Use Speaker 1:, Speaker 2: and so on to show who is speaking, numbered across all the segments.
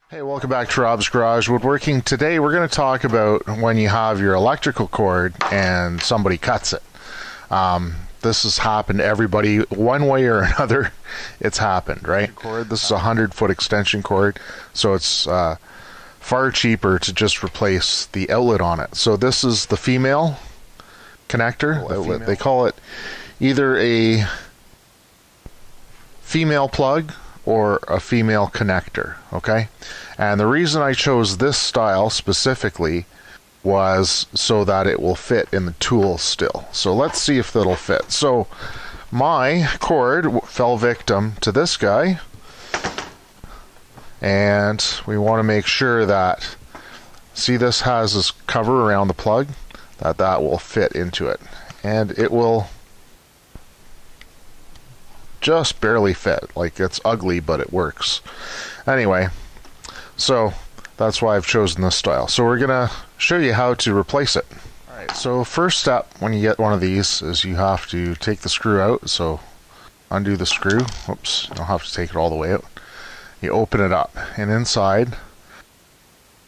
Speaker 1: Hey, welcome back to Rob's Garage Woodworking. Today we're going to talk about when you have your electrical cord and somebody cuts it. This has happened to everybody one way or another. It's happened, right? This is a 100-foot extension cord, so it's far cheaper to just replace the outlet on it. So this is the female connector. They call it either a female plug or a female connector, okay? And the reason I chose this style specifically was so that it will fit in the tool still. So let's see if that'll fit. So my cord fell victim to this guy, and we want to make sure that, see, this has this cover around the plug, that will fit into it. And it will just barely fit. Like, it's ugly, but it works. Anyway, so that's why I've chosen this style. So we're gonna show you how to replace it. Alright, so first step when you get one of these is you have to take the screw out. So undo the screw. Oops, you don't have to take it all the way out. You open it up, and inside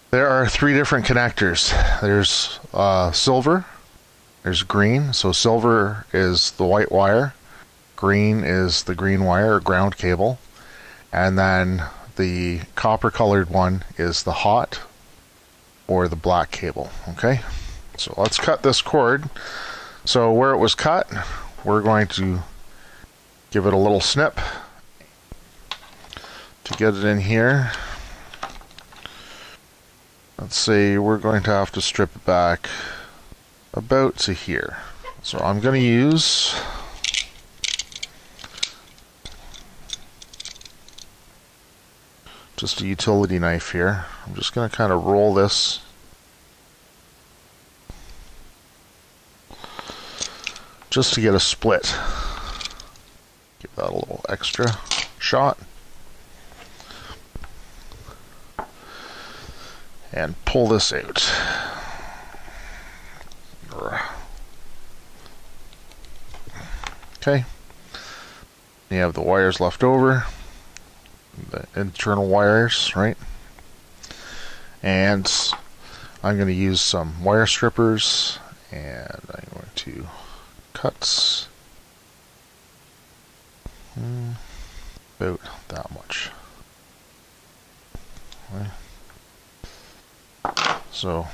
Speaker 1: there are three different connectors. There's silver, there's green. So silver is the white wire, green is the green wire or ground cable, and then the copper colored one is the hot or the black cable. Okay, so let's cut this cord. So where it was cut, we're going to give it a little snip to get it in here. Let's say we're going to have to strip it back about to here. So I'm going to use just a utility knife here. I'm just going to kind of roll this just to get a split. Give that a little extra shot. And pull this out. Okay. You have the wires left over, the internal wires, right? And I'm going to use some wire strippers, and I'm going to cut about that much. Okay. So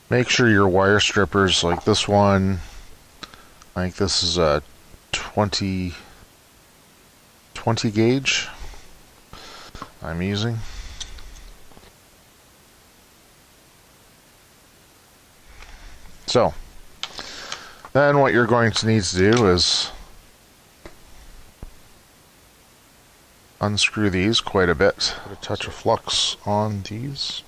Speaker 1: make sure your wire strippers, like this one, I think this is a 20 gauge I'm using. So then what you're going to need to do is unscrew these quite a bit. Put a touch of flux on these.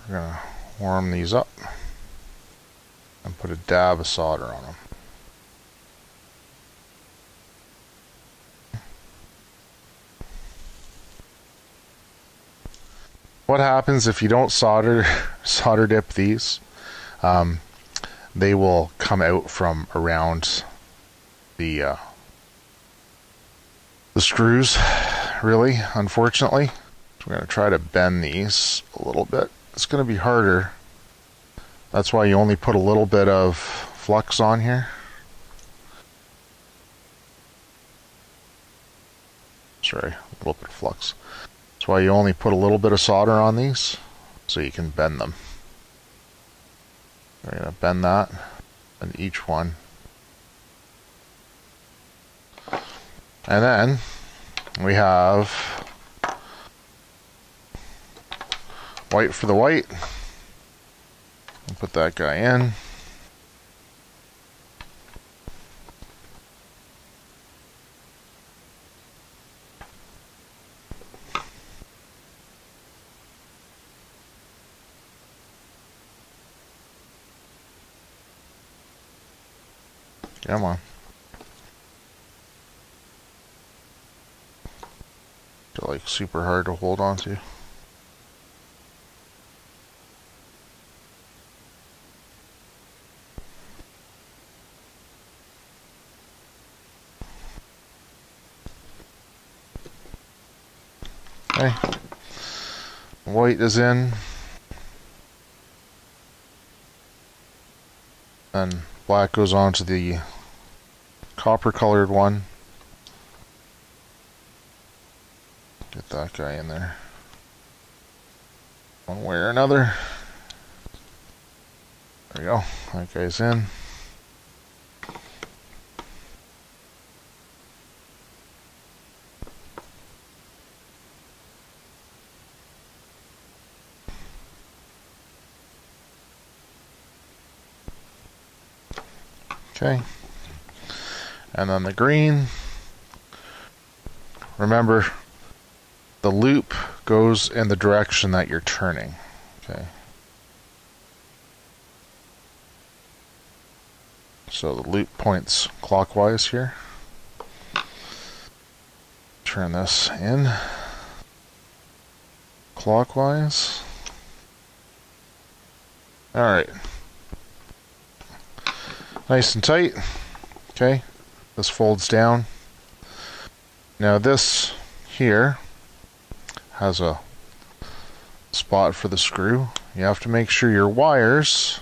Speaker 1: We're going to warm these up and put a dab of solder on them. What happens if you don't solder dip these? They will come out from around the screws, really, unfortunately. So we're going to try to bend these a little bit. It's going to be harder. That's why you only put a little bit of flux on here. Sorry, a little bit of flux. That's why you only put a little bit of solder on these, so you can bend them. We're going to bend that in each one. And then we have white for the white. I'll put that guy in. Come on. They're like super hard to hold on to. Okay. White is in. And black goes on to the copper colored one. Get that guy in there. One way or another. There we go. That guy's in. Okay. And then the green. Remember, the loop goes in the direction that you're turning. Okay. So the loop points clockwise here. Turn this in clockwise. Alright. Nice and tight. Okay. This folds down. Now this here has a spot for the screw. You have to make sure your wires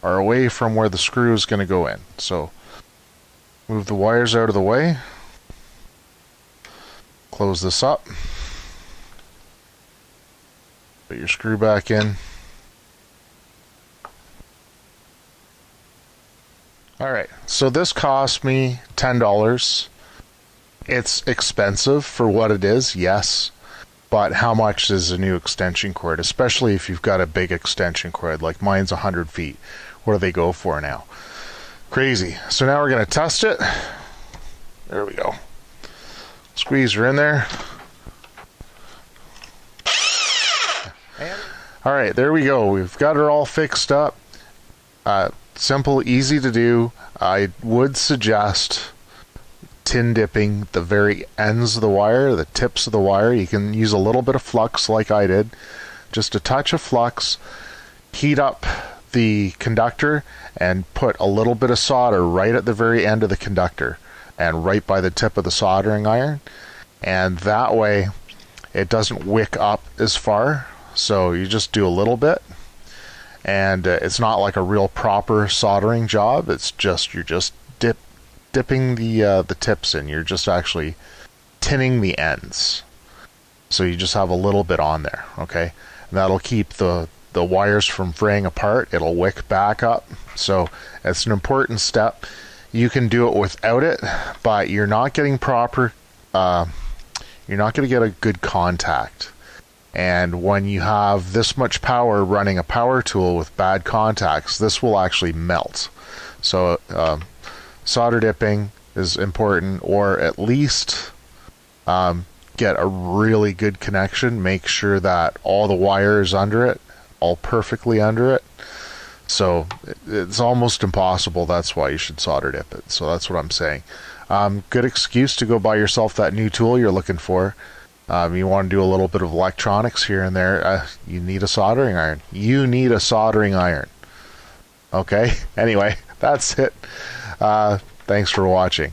Speaker 1: are away from where the screw is going to go in. So move the wires out of the way. Close this up. Put your screw back in. Alright, so this cost me $10. It's expensive for what it is, yes. But how much is a new extension cord? Especially if you've got a big extension cord, like mine's 100 feet. What do they go for now? Crazy. So now we're going to test it. There we go. Squeeze her in there. Alright, there we go. We've got her all fixed up. Simple, easy to do. I would suggest tin dipping the very ends of the wire, the tips of the wire. You can use a little bit of flux like I did. Just a touch of flux. Heat up the conductor and put a little bit of solder right at the very end of the conductor and right by the tip of the soldering iron. And that way it doesn't wick up as far. So you just do a little bit. And it's not like a real proper soldering job. It's just you're just dipping the tips in. You're just actually tinning the ends. So you just have a little bit on there, okay? And that'll keep the wires from fraying apart. It'll wick back up. So it's an important step. You can do it without it, but you're not getting proper. You're not going to get a good contact. And when you have this much power running a power tool with bad contacts, this will actually melt. So solder dipping is important, or at least get a really good connection. Make sure that all the wires under it, all perfectly under it. So it's almost impossible. That's why you should solder dip it. So that's what I'm saying. Good excuse to go buy yourself that new tool you're looking for. You want to do a little bit of electronics here and there. You need a soldering iron. You need a soldering iron. Okay? Anyway, that's it. Thanks for watching.